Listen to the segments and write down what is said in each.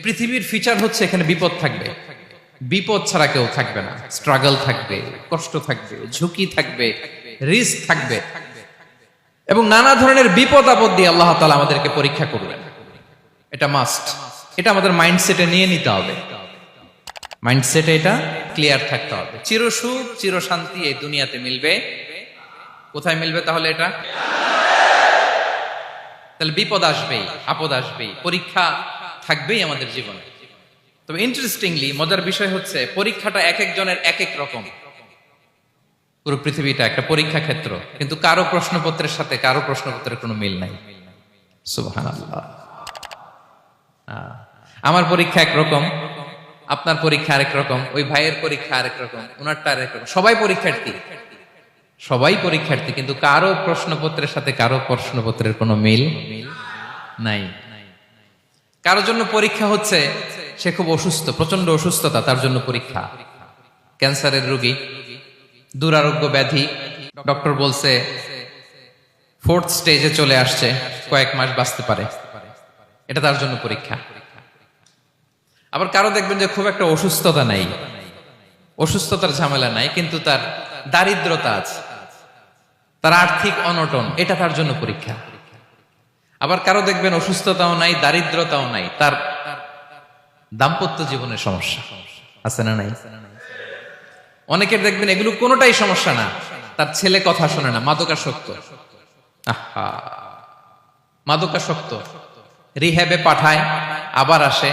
পৃথিবীর ফিচার হচ্ছে এখানে বিপদ থাকবে, বিপদ ছাড়া কেউ থাকবে না। স্ট্রাগল থাকবে, কষ্ট থাকবে, ঝুঁকি থাকবে, রিস্ক থাকবে, এবং নানা ধরনের বিপদ আপদ দিয়ে আল্লাহ তাআলা আমাদেরকে পরীক্ষা করবেন। এটা মাস্ট, এটা আমাদের মাইন্ডসেটে নিয়ে নিতে হবে। মাইন্ডসেটে এটা ক্লিয়ার থাকতে হবে। চিরসুখ চিরশান্তি এই দুনিয়াতে মিলবে, কোথায় মিলবে তাহলে? এটা তাহলে বিপদ আসবেই, আপদ আসবেই, পরীক্ষা থাকবেই আমাদের জীবনে। তবে ইন্টারেস্টিংলি মজার বিষয় হচ্ছে পরীক্ষাটা এক একজনের এক এক রকম। পুরো পৃথিবীটা একটা পরীক্ষা ক্ষেত্র, কিন্তু কারো প্রশ্নপত্রের সাথে কারো প্রশ্নপত্রের কোনো মিল নাই। সুবহানাল্লাহ। আমার পরীক্ষা একরকম, আপনার পরীক্ষা আরেক রকম, ওই ভাইয়ের পরীক্ষা আরেক রকম, ওনারটা আরেক রকম। সবাই পরীক্ষার্থী, সবাই পরীক্ষার্থী, কিন্তু কারো প্রশ্নপত্রের সাথে কারো প্রশ্নপত্রের কোনো মিল নাই। কারোর জন্য পরীক্ষা হচ্ছে সে খুব অসুস্থ, প্রচন্ড অসুস্থতা, তার জন্য পরীক্ষা। ক্যান্সারের রোগী, দুরারোগ্য ব্যাধি, ডক্টর বলছে 4th স্টেজে চলে আসছে, কয়েক মাস বাঁচতে পারে, এটা তার জন্য পরীক্ষা। আবার কারো দেখবেন যে খুব একটা অসুস্থতা নাই, অসুস্থতার ঝামেলা নাই, কিন্তু তার দারিদ্রতা আছে, তার আর্থিক অনটন, এটা তার জন্য পরীক্ষা। আবার কারো দেখবেন অসুস্থতাও নাই, দারিদ্রতাও নাই, তার দাম্পত্য জীবনের সমস্যা আছে না নাই? অনেকের দেখবেন এগুলো কোনোটাই সমস্যা না, তার ছেলে কথা শোনে না, মাদকাসক্ত। আহা, মাদকাসক্ত, রিহ্যাবে পাঠায়, আবার আসে,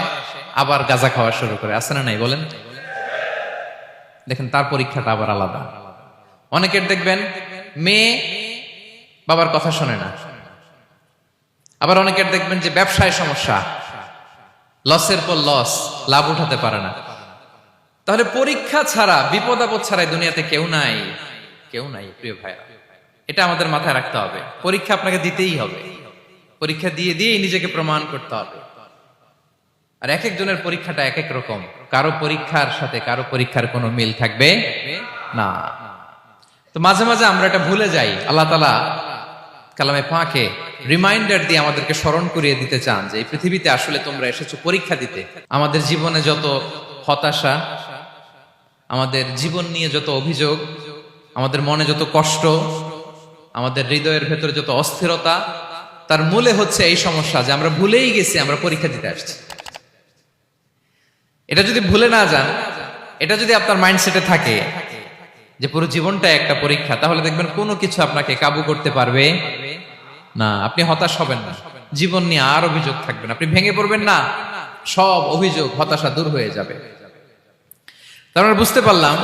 আবার গাঁজা খাওয়া শুরু করে, আছে না নাই বলেন? দেখেন তার পরীক্ষাটা আবার আলাদা। অনেকের দেখবেন মেয়ে বাবার কথা শোনে না। আবার অনেকের দেখবেন যে ব্যবসায় সমস্যা, লসের পর লস, লাভ উঠাতে পারে না। তাহলে পরীক্ষা ছাড়া, বিপদ আপদ ছাড়াই দুনিয়াতে কেউ নাই, কেউ নাই প্রিয় ভাইরা। এটা আমাদের মাথায় রাখতে হবে। পরীক্ষা আপনাকে দিতেই হবে, পরীক্ষা দিয়ে দিয়েই নিজেকে প্রমাণ করতে হবে। আর এক একজনের পরীক্ষাটা এক এক রকম, কারো পরীক্ষার সাথে কারো পরীক্ষার কোনো মিল থাকবে না। তো মাঝে মাঝে আমরা এটা ভুলে যাই। আল্লাহ তাআলা কালামে পাকে রিমাইন্ডার দিয়ে আমাদেরকে স্মরণ করিয়ে দিতে চান যে এই পৃথিবীতে আসলে তোমরা এসেছো পরীক্ষা দিতে। আমাদের জীবনে যত হতাশা, আমাদের জীবন নিয়ে যত অভিযোগ, আমাদের মনে যত কষ্ট, আমাদের হৃদয়ের ভেতরে যত অস্থিরতা, তার মূলে হচ্ছে এই সমস্যা যে আমরা ভুলেই গেছি আমরা পরীক্ষা দিতে আসছি। এটা যদি ভুলে না যান, এটা যদি আপনার মাইন্ডসেটে থাকে যে পুরো জীবনটা একটা পরীক্ষা, তাহলে দেখবেন কোনো কিছু আপনাকে কাবু করতে পারবে না। আপনি হতাশ হবেন না, জীবন নিয়ে আর অভিযোগ থাকবে না, আপনি ভেঙে পড়বেন না, সব অভিযোগ হতাশা দূর হয়ে যাবে। তার মানে বুঝতে পারলাম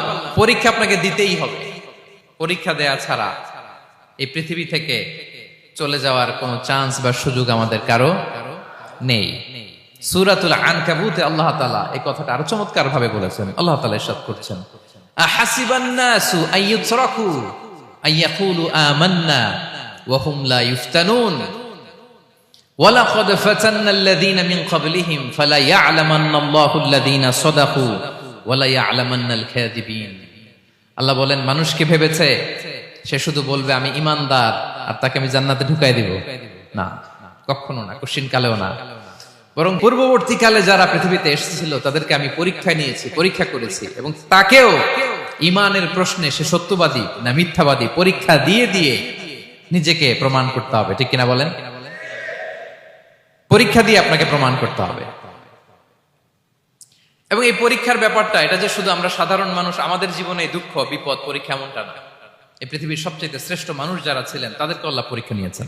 পরীক্ষা আপনাকে দিতেই হবে। পরীক্ষা দেয়া ছাড়া এই পৃথিবী থেকে চলে যাওয়ার কোনো চান্স বা সুযোগ আমাদের কারো নেই। সূরাতুল আনকাবুতে আল্লাহ তাআলা এই কথাটা আরো চমৎকার ভাবে বলেছেন। আল্লাহ তাআলা ইরশাদ করছেন, আহাসিবান নাসু আইয়ুতরাকু আইয়াকুলু আমান্না ওয়া হুম লা ইফতানুন ওয়ালাকাদ ফাতান্নাল্লাযীনা মিন ক্বাবলিহিম ফালা ইয়া'লামান্নাল্লাহু আল্লাযীনা সাদাকু ওয়া লা ইয়া'লামান্নাল কাযিবিন। আল্লাহ বলেন, মানুষকে ভেবেছে সে শুধু বলবে আমি ঈমানদার আর তাকে আমি জান্নাতে ঢুকাই দিব? না, কখনো না, কোশ্চিন কালেও না। বরং পূর্ববর্তীকালে যারা পৃথিবীতে এসেছিল তাদেরকে আমি পরীক্ষায় নিয়েছি, পরীক্ষা করেছি, এবং তাকেও ঈমানের প্রশ্নে সে সত্যবাদী না মিথ্যাবাদী পরীক্ষা দিয়ে দিয়ে নিজেকে প্রমাণ করতে হবে। ঠিক কিনা বলেন? পরীক্ষা দিয়ে আপনাকে প্রমাণ করতে হবে। এবং এই পরীক্ষার ব্যাপারটা, এটা যে শুধু আমরা সাধারণ মানুষ আমাদের জীবনে দুঃখ বিপদ পরীক্ষা এমনটা না। এই পৃথিবীর সবচেয়ে শ্রেষ্ঠ মানুষ যারা ছিলেন তাদেরকে আল্লাহ পরীক্ষা নিয়েছেন।